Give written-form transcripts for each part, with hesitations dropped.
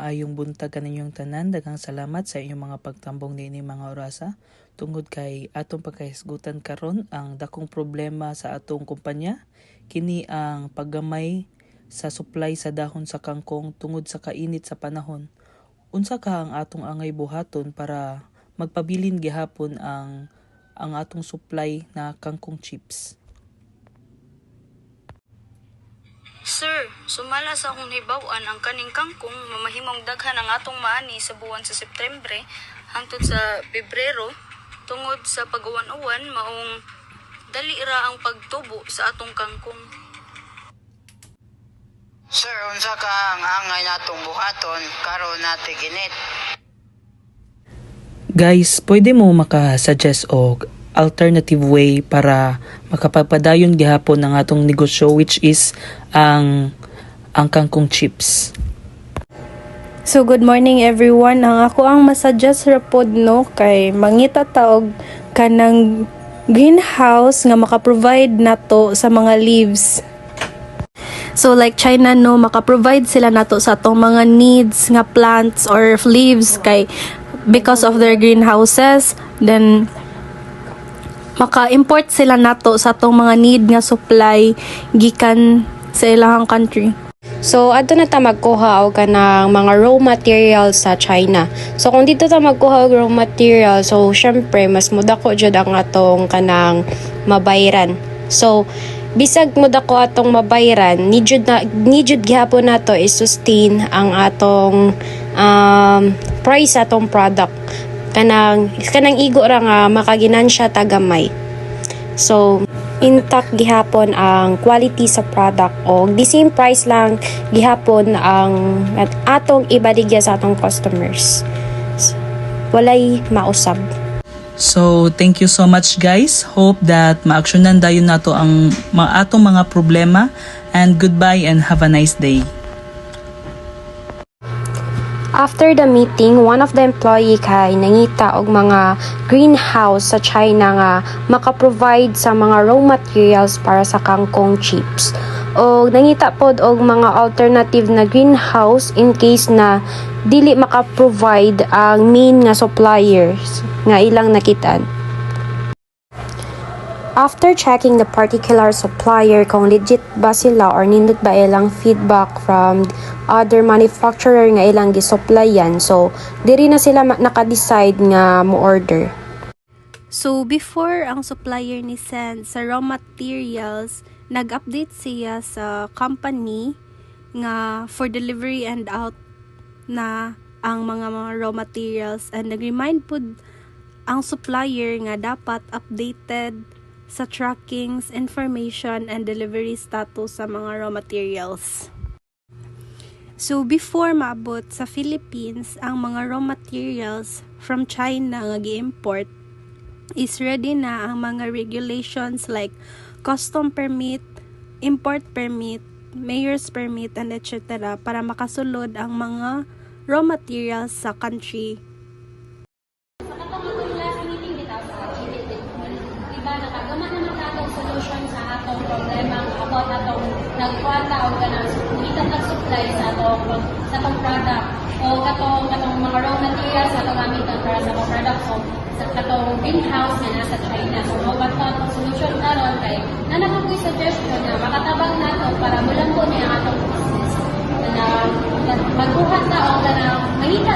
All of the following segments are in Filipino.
maayong buntag kaninyong tanan. Daghang salamat sa inyong mga pagtambong niini mga orasa. Tungod kay atong pagkahisgutan karon ang dakong problema sa atong kumpanya kini ang paggamay sa supply sa dahon sa kangkong tungod sa kainit sa panahon. Unsa ka ang atong angay buhaton para magpabilin gihapon ang atong supply na kangkong chips? Sir, sumala sa akong hibaw-an ang kaning kangkong mamahimong daghan ang atong maani sa buwan sa Septembre hangtod sa Pebrero tungod sa pag-uwan-uwan maong dali ra ang pagtubo sa atong kangkong. Sir, unsa ka ang angay natong buhaton karon nati ginit? Guys, pwede mo maka-suggest og alternative way para makapagpadayon gihapon ang atong negosyo, which is ang kangkong chips. So good morning everyone. Ang ako ang masuggest ra pod no kay mangita taog kanang greenhouse nga maka-provide nato sa mga leaves. So like China no, maka-provide sila nato sa atong mga needs nga plants or leaves kay because of their greenhouses, then maka-import sila nato sa atong mga need nga supply gikan sa ilahang country. So, adto na ta magkuha og kanang mga raw materials sa China. So, kung dito ta magkuha og raw material, so syempre mas mudako jud ang atong kanang mabayran. So, bisag mudako atong mabayran, need jud gihapon nato i-sustain ang atong price atong product. Kanang igo ra nga makaginansya tagamay. So intact gihapon ang quality sa product o the same price lang gihapon ang atong ibaligya sa atong customers. Walay mausab. So, thank you so much guys. Hope that maaksyonan dayon nato ang atong mga problema, and goodbye and have a nice day. After the meeting, one of the employee kay nangita og mga greenhouse sa China nga maka-provide sa mga raw materials para sa kangkong chips. O nangita pod og mga alternative na greenhouse in case na dili maka-provide ang main nga suppliers nga ilang nakitaan. After checking the particular supplier kung legit ba sila or nindot ba ilang feedback from other manufacturer nga ilang gisupplyan, so diri na sila naka-decide nga mo order. So before ang supplier ni send sa raw materials, nag-update siya sa company nga for delivery and out na ang mga raw materials, and nag-remind pod ang supplier nga dapat updated sa trackings, information, and delivery status sa mga raw materials. So, before maabot sa Philippines, ang mga raw materials from China nga gi-import, is ready na ang mga regulations like custom permit, import permit, mayor's permit, and etc. para makasulod ang mga raw materials sa country. About atong nagkwanta o ganang itang nag-supply sa atong product o katong mga raw materials sa atong gamitan para sa atong product o sa katong greenhouse na nasa China. So, mabat ko atong solution karon kay nanakapoy suggestion na makatabang nato para mulambo niya ang atong business na magbuhat ta o ganang mangita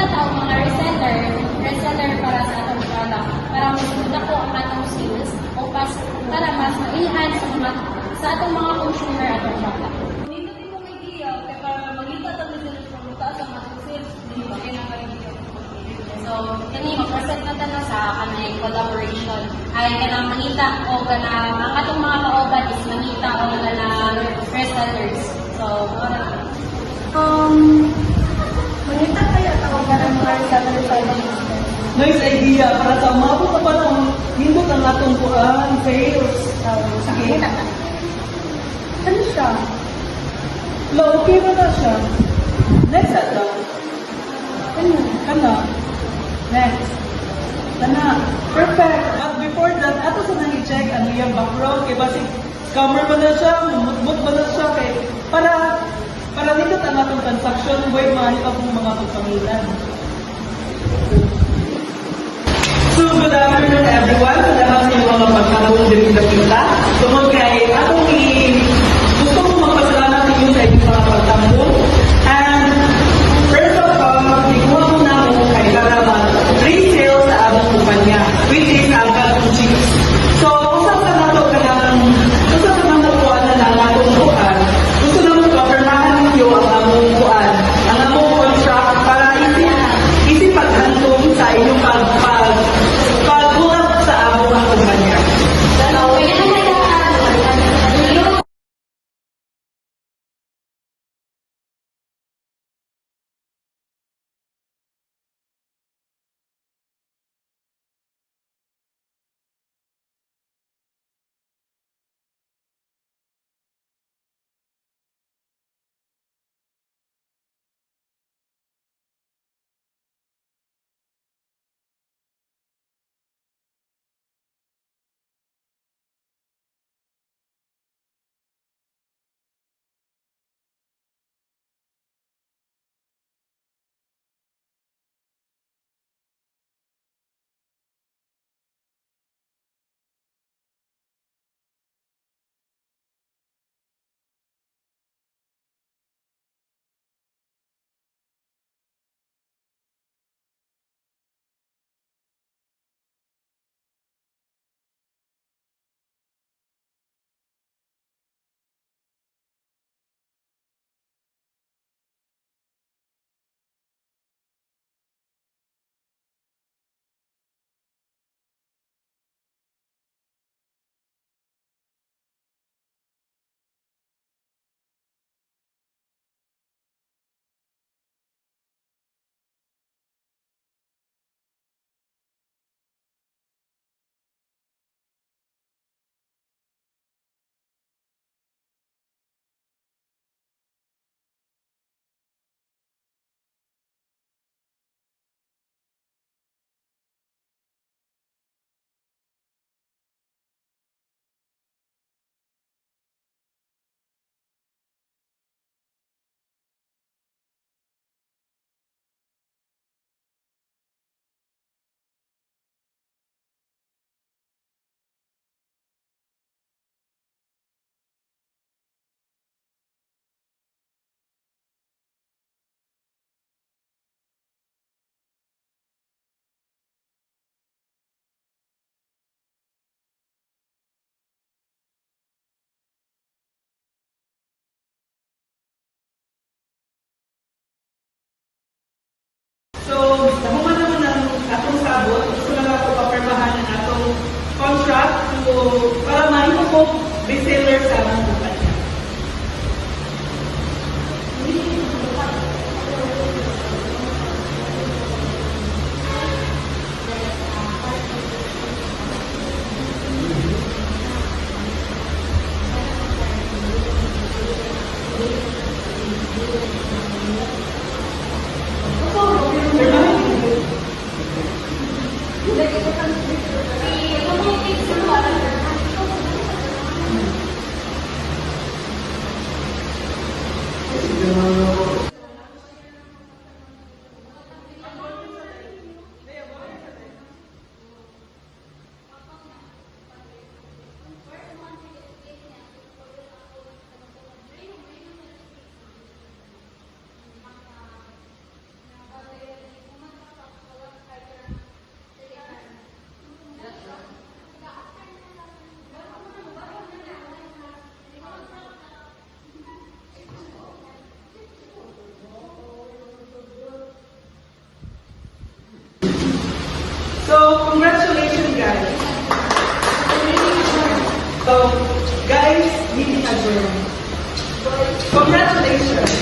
ta o mga reseller para sa atong product para mas mudako ang atong sales o para mas ma-enhance sa atong mga consumer atong product. Nindot imong idea kay para magita ta nila sa mutaas ang atong sales, di ba kay nang idea. So, kani mag-present na tayo sa kanang collaboration ay kanang mangita o kanang ang atong mga kauban is mangita o kanang resellers. So, Mangita kaya taog ganang mga reseller sa Nice idea para sa umabot na panahon, hindot ang atong sales. Sige. ano siya? Okay ba na siya? Next ato. Kana. Next. Kana. Perfect. But before that, ato sa nang i-check ano yung background kay basi scammer ba na siya, mumutmut ba na siya kay para Para nito ang atong transaction, word mga pong mga pagpangilan. So, good afternoon everyone. Salamat sa mga pagkakaroon din sa kita. Tungkol kay atong gusto kong magpasalamat sa inyo sa inyong mga pagtambong. And first of all, ikuha ko na mo kay para mag-resale sa among kumpanya, which is Agad Chips. So, usap sa nato ka ng usap sa nato ko na lang atong kuan. Gusto na mo kapirmahan ninyo ang among kuan, ang among contract para isip paghandong sa inyong pag-ulat sa among kumpanya. So, nahuman naman ang atong sabot. Gusto na ako papirmahan ang atong contract para mahimo ko reseller sa among kumpanya. So, congratulations guys. So, guys, meeting adjourned. Congratulations.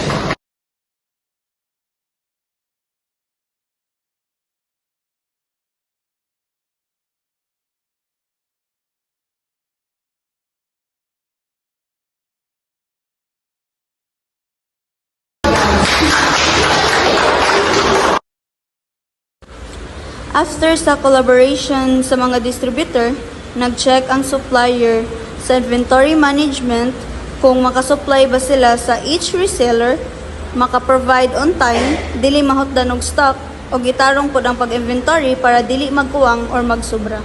After sa collaboration sa mga distributor, nag-check ang supplier sa inventory management kung makasupply ba sila sa each reseller, maka-provide on time, dili mahutdan og stock, o gitarong pod ang pag-inventory para dili magkuwang or magsubra.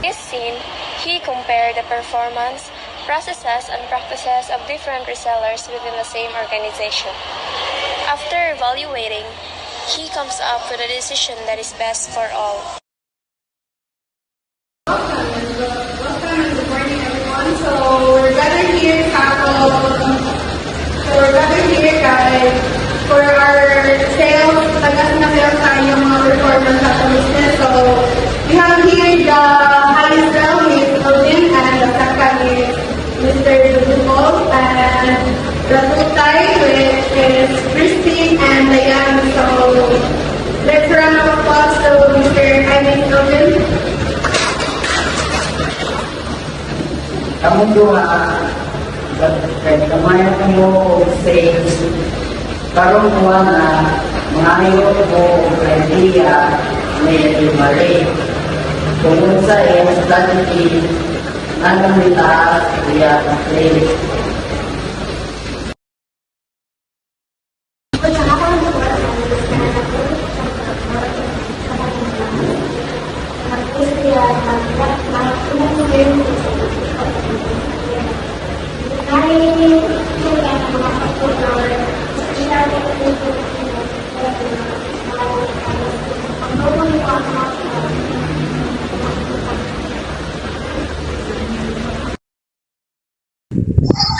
This scene, he compared the performance, processes, and practices of different resellers within the same organization. After evaluating, he comes up with a decision that is best for all. So we're gathered here, guys, for our sales, tagas na meron tayong mga performance sa business. So we have here the highest sell is Odin and the second is Mr. Dudukov and the Tutay which is Christine and Diane. So let's round of applause to Mr. Ivan Odin. Kamu dua, kamayan mo sales, karong kuha na mangayo mo idea may mali. Kung sa iyo strategy, anong nila kaya sales.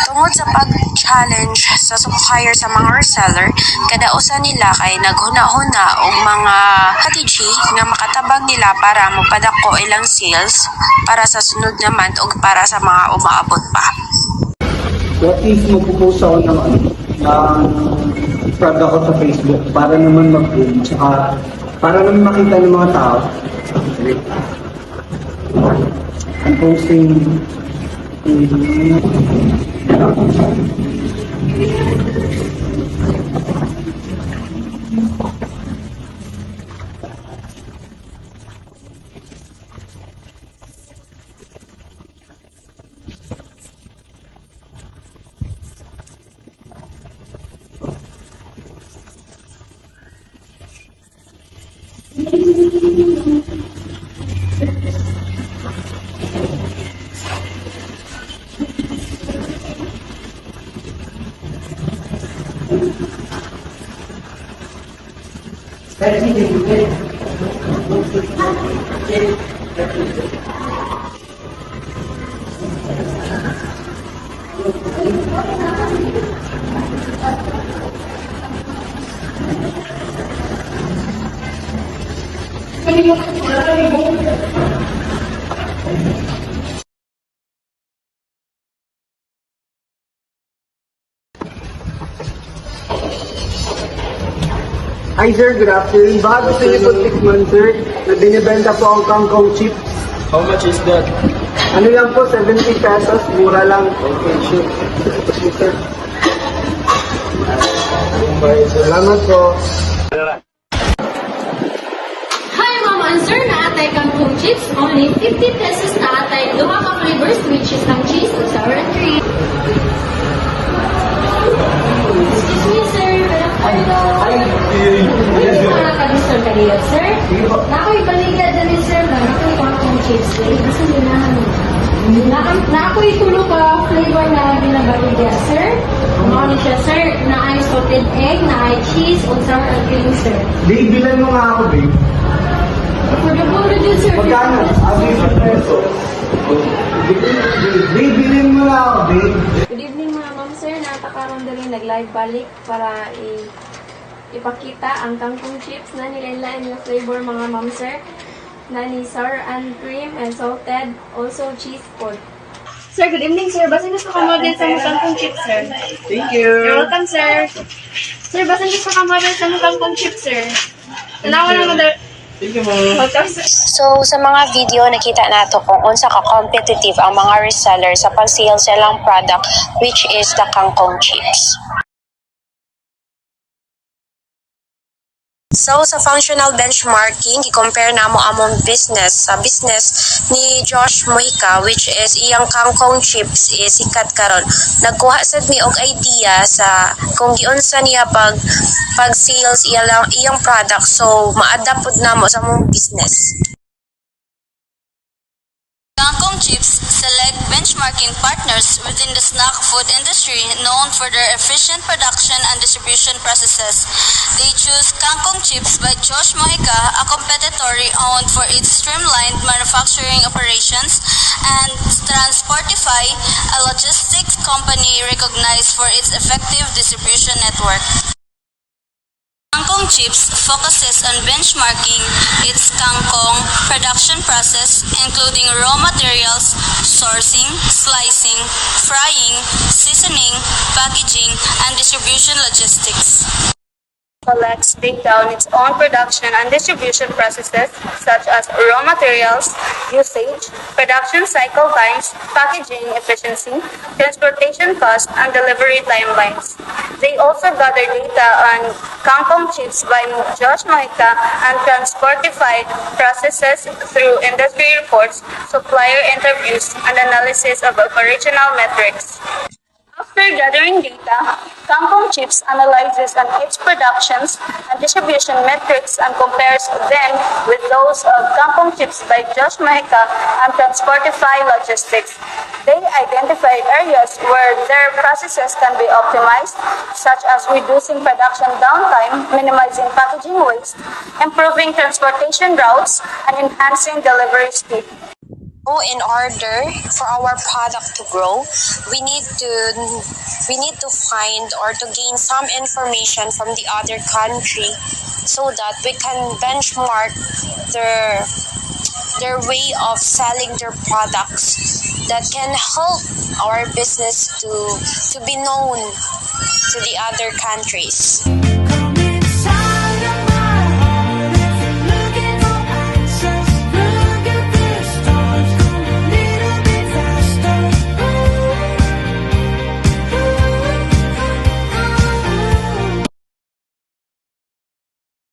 Tungod sa pag-challenge sa supplier sa mga reseller, kadausan nila kay naghuna-huna og mga strategy nga makatabang nila para mapadako ilang sales para sa sunod naman ug para sa mga umaabot pa. What if magpo-post ako ng product ko sa Facebook para naman mag-boom, tsaka para naman makita ng mga tao. I'm posting Hi sir, good afternoon. Baka gusto niyo po tikman sir, na binibenta po ang kangkong chips. How much is that? Ano lang po, 70 pesos, mura lang. Okay, sure. Okay, sir. Salamat po. Hi, Mama and Sir, naatay kangkong chips. Only 50 pesos naatay. Duha ka flavors which is ang cheese o sour and cream. Excuse me, sir. Pwede mga nakadistol ka dito, sir? Nako'y baligad na ni sir na nako'y kangkong chips. Kasi nako'y tulo ka flavor na binabaligya, sir. Ano siya, sir? Na ay salted egg, na ay cheese, o sour and cream, sir. Babe, bilan mo nga ako, babe. Puro dun, sir. Magkano? 50 pesos. Babe, bilhin mo nga ako, babe. Good evening mga ma'am sir, natakaroon dali nag-live balik para ipakita ang kangkong chips na nilain yung flavor mga ma'am sir na ni sour and cream and salted, also cheese pork. Sir, good evening, sir. Basin gusto ka model sa mga kangkong chips, sir. Thank you. You're welcome, sir. Sir, basin gusto ka model sa mga kangkong chips, sir. Tanawan ang model. Thank you, ma'am. Welcome, sir. So sa mga video nakita nato kung unsa ka competitive ang mga reseller sa pag-sale silang product which is the kangkong chips. So, sa functional benchmarking, i-compare na mo among business sa business ni Josh Mojica, which is iyang kangkong chips is sikat karon. Nagkuha sad mi og idea sa kung giunsa niya pag sales iyang product, so ma-adapt pud namo sa mong business. Kangkong Chips select benchmarking partners within the snack food industry known for their efficient production and distribution processes. They choose Kangkong Chips by Josh Mojica, a competitor owned for its streamlined manufacturing operations, and Transportify, a logistics company recognized for its effective distribution network. Kangkong Chips focuses on benchmarking its kangkong production process, including raw materials, sourcing, slicing, frying, seasoning, packaging, and distribution logistics. Collects data on its own production and distribution processes such as raw materials, usage, production cycle times, packaging efficiency, transportation costs, and delivery timelines. They also gather data on Kangkong Chips by Josh Mojica and Transportify processes through industry reports, supplier interviews, and analysis of operational metrics. After gathering data, Kangkong Chips analyzes on its productions and distribution metrics and compares them with those of Kangkong Chips by Josh Mojica and Transportify Logistics. They identified areas where their processes can be optimized, such as reducing production downtime, minimizing packaging waste, improving transportation routes, and enhancing delivery speed. So in order for our product to grow, we need to find or to gain some information from the other country so that we can benchmark their way of selling their products that can help our business to be known to the other countries.